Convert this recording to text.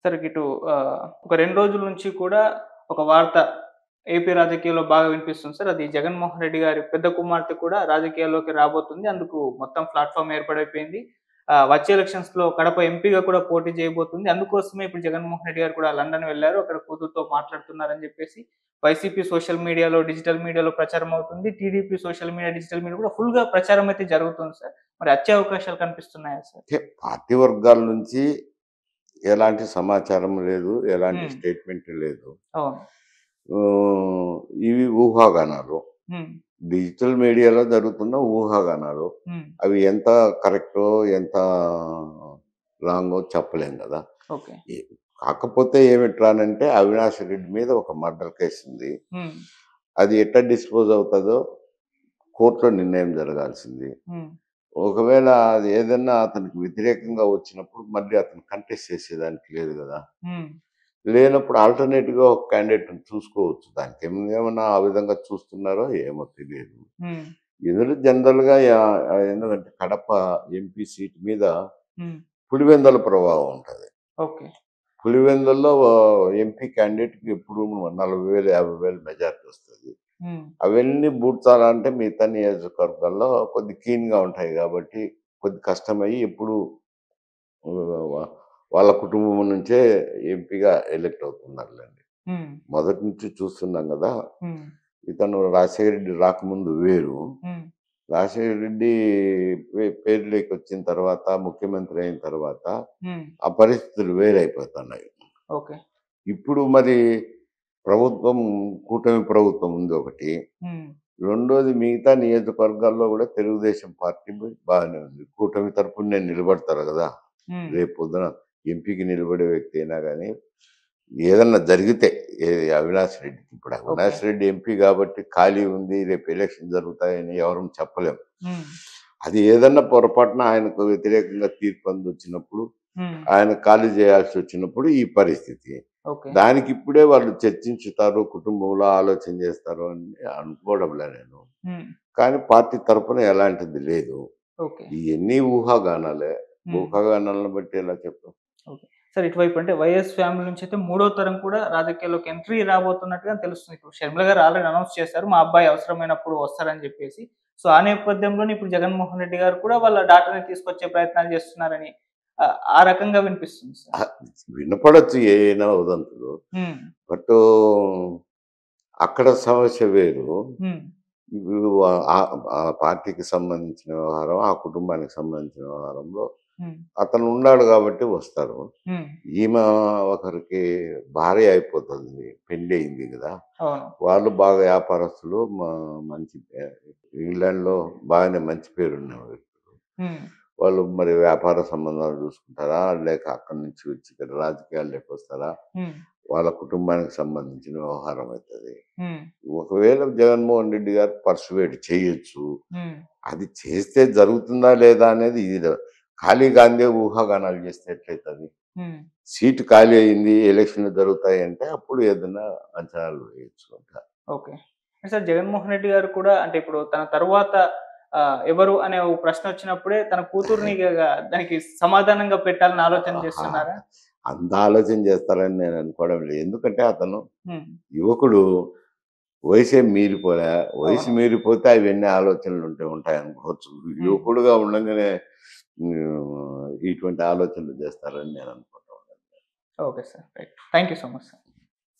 సరే ఇటు ఒక 2 రోజుల నుంచి కూడా ఒక వార్త ఏపీ రాజకీయాల్లో బాగా వినిపిస్తుంది సార్. అది జగన్మోహన్ రెడ్డి గారి పెద్ద కుమార్తె కూడా రాజకీయాల్లోకి రాబోతుంది. అందుకు మొత్తం ప్లాట్‌ఫార్మ్ ఏర్పడైపోయింది. వచ్చే ఎలక్షన్స్‌లో కడప ఎంపీగా కూడా పోటీ చేయబోతుంది. అందుకోసమే ఇప్పుడు జగన్మోహన్ రెడ్డి గారు కూడా లండన్ వెళ్లారు. అక్కడ కూతురుతో మాట్లాడుతున్నారని చెప్పేసి వైసీపీ సోషల్ మీడియాలో, డిజిటల్ మీడియాలో ప్రచారం అవుతుంది. TDP social media, digital media కూడా ఫుల్‌గా ప్రచారం అయితే జరుగుతుంది సార్. మరి వచ్చే అవకాశాలు కనిపిస్తున్నాయా సార్? అంటే పార్టీ వర్గాల నుంచి ఎలాంటి సమాచారం లేదు. ఎలాంటి హ్మ్. స్టేట్మెంట్ లేదు. అవును. ఇవి ఊహాగానాలు. హ్మ్. డిజిటల్ మీడియాలో జరుగుతున్న ఊహాగానాలు. హ్మ్. అవి ఎంత కరెక్టో, ఎంత రాంగో చెప్పలేం గదా! ఓకే. ఎ కాకపోతే ఏమిట్రానంటే అవినాష్ రెడ్డి మీద ఒక మర్డర్ కేస్ ఉంది. హ్మ్. అది ఎట్లా డిస్పోజ్ అవుతదో కోర్టులో నిర్ణయం జరగాల్సింది. హ్మ్. ఒకవేళ అది ఏదన్నా అతనికి వ్యతిరేకంగా వచ్చినప్పుడు మళ్ళీ అతను కంటెస్ట్ చేసేదానికి లేదు గదా! హ్మ్. లేనప్పుడు ఆల్టర్‌నేట్‌గా ఒక క్యాండిడేట్‌ని చూసుకోవచ్చు. దానికేమన్నా ఆ విధంగా చూస్తున్నారో ఏమో తెలియదు. హ్మ్. ఇందులో జనరల్‌గా ఎందుకంటే కడప ఎంపీ సీట్ మీద హ్మ్. పులివెందుల ప్రభావం ఉంటది. ఓకే. పులివెందుల్లో ఎంపీ క్యాండిడేట్‌కి ఎప్పుడు 40,000, 50,000 మెజారిటీ వస్తది. హ్మ్. అవన్నీ బూడ్చాలంటే మిగతా నియోజకవర్గాల్లో కొద్ది కీన్‌గా ఉంటాయి గాబట్టి, కొద్ది కష్టమయ్యి ఎప్పుడు వ వాళ్ళ కుటుంబం నుంచే ఎంపీగా ఎలక్ట్ అవుతున్నారులెండి. హ్మ్. మొదటి నుంచి చూస్తున్నాం గదా! హ్మ్. ఇతను రాజశేఖర రెడ్డి రాకముందు వేరు. హ్మ్. రాజశేఖర రెడ్డి పేరులోకొచ్చిన తర్వాత, ముఖ్యమంత్రి అయిన తర్వాత హ్మ్. ఆ పరిస్థితులు వేరైపోతున్నాయి. ఓకే. ఇప్పుడు మరి ప్రభుత్వం కూటమి ప్రభుత్వం ఉంది ఒకటి. హ్మ్. రెండోది మిగతా నియోజకవర్గాల్లో గూడా తెలుగుదేశం పార్టీ బాగానే ఉంది. కూటమి తరపున నిలబడతారు గదా! హ్మ్. రేపు పొద్దున ఎంపీకి నిలబడే వ్యక్తి అయినా గాని, ఏదన్నా జరిగితే ఏది అవినాష్ రెడ్డికి ఇప్పుడు ఓకే. అవినాష్ రెడ్డి ఎంపీ గాబట్టి ఖాళీ ఉంది. రేపు ఎలక్షన్ జరుగుతాయని ఎవరం చెప్పలేం. హ్మ్. అది ఏదన్నా పొరపాటున ఆయనకు వ్యతిరేకంగా తీర్పు అందొచ్చినప్పుడు, హ్మ్. ఆయన ఖాళీ చేయాల్సొచ్చినప్పుడు ఈ పరిస్థితి. ఓకే. దానికిప్పుడే వాళ్ళు చర్చించుతారు, కుటుంబంలో ఆలోచన చేస్తారు అని అనుకోవడంలే నేను. హ్మ్. కానీ పార్టీ తరపున ఎలాంటిది లేదు. ఓకే. ఇయన్నీ ఊహాగానాలే. హ్మ్. ఊహాగానాలను బట్టి ఎలా చెప్తాం? ఓకే. సార్ ఇటువైపు అంటే వైఎస్ ఫ్యామిలీ నుంచయితే మూడో తరం కూడా రాజకీయాల్లోకి ఎంట్రీ రాబోతున్నట్టుగా తెలుస్తుంది. ఇప్పుడు షర్మిల గారు ఆల్రెడీ అనౌన్స్ చేశారు. మా అబ్బాయి అవసరమైనప్పుడు వస్తారని జెప్పేసి. సో, ఆ నేపథ్యంలోనే ఇప్పుడు జగన్మోహన్ రెడ్డి గారు కూడా వాళ్ళ డాటర్‌ని తీసుకొచ్చే ప్రయత్నాలు చేస్తున్నారని ఆ రకంగా వినిపిస్తుంది సార్. అహా! వినపడొచ్చు ఏయైనా వదంతులు. హ్మ్. బట్ అక్కడ సమస్య వేరు. హ్మ్. ఇప్పుడు ఆ పార్టీకి సంబంధించిన వ్యవహారం, ఆ కుటుంబానికి సంబంధించిన వ్యవహారంలో హ్మ్. అతను ఉన్నాడు గాబట్టి వస్తారు. హ్మ్. ఈమె ఒకరికి భార్య అయిపోతుంది. పెళ్లయింది గదా! అవును. వాళ్ళు బాగా వ్యాపారస్తులు. మంచి ఇంగ్లాండ్‌లో బాగానే మంచి పేరున్న వ్యక్తులు. హ్మ్. వాళ్ళు మరి వ్యాపార సంబంధాలు చూసుకుంటారా? లేక అక్కడి నుంచి వచ్చి ఇక్కడ రాజకీయాల్లోకొస్తారా? హ్మ్. వాళ్ళ కుటుంబానికి సంబంధించిన వ్యవహారం అయితది. హ్మ్. ఒకవేళ జగన్మోహన్ రెడ్డి గారు పర్సువేట్ చేయొచ్చు. హ్మ్. అది చేస్తే జరుగుతుందా లేదా అనేది ఇది ఖాళీగా అందే ఊహాగానాలు చేస్తే ఎట్లయితది? హ్మ్. సీటు ఖాళీ అయింది. ఎలక్షన్‌లు జరుగుతాయంటే అప్పుడు ఏదన్నా అంచనాలు వేయొచ్చు అంట. ఓకే. సార్ జగన్మోహన్ రెడ్డి గారు కూడా అంటే ఇప్పుడు తన తరువాత ఎవరు అనే ఒక ప్రశ్నొచ్చినప్పుడే తన కూతుర్ని దానికి సమాధానంగా పెట్టాలని ఆలోచన ఆహా! చేస్తున్నారా? అంత ఆలోచన చేస్తారని నేను అనుకోవడం లేదు. ఎందుకంటే అతను హ్మ్. యువకుడు. వయసేం మీరిపోలే. వయసు అవును. మీరిపోతే అవన్నీ ఆలోచనలు ఉంటాయనుకోవచ్చు. హ్మ్. యువకుడుగా ఉండంగానే ఇటువంటి ఆలోచనలు చేస్తారని నేను అనుకోవటం లేదు. Okay sir. Right. Thank you so much sir.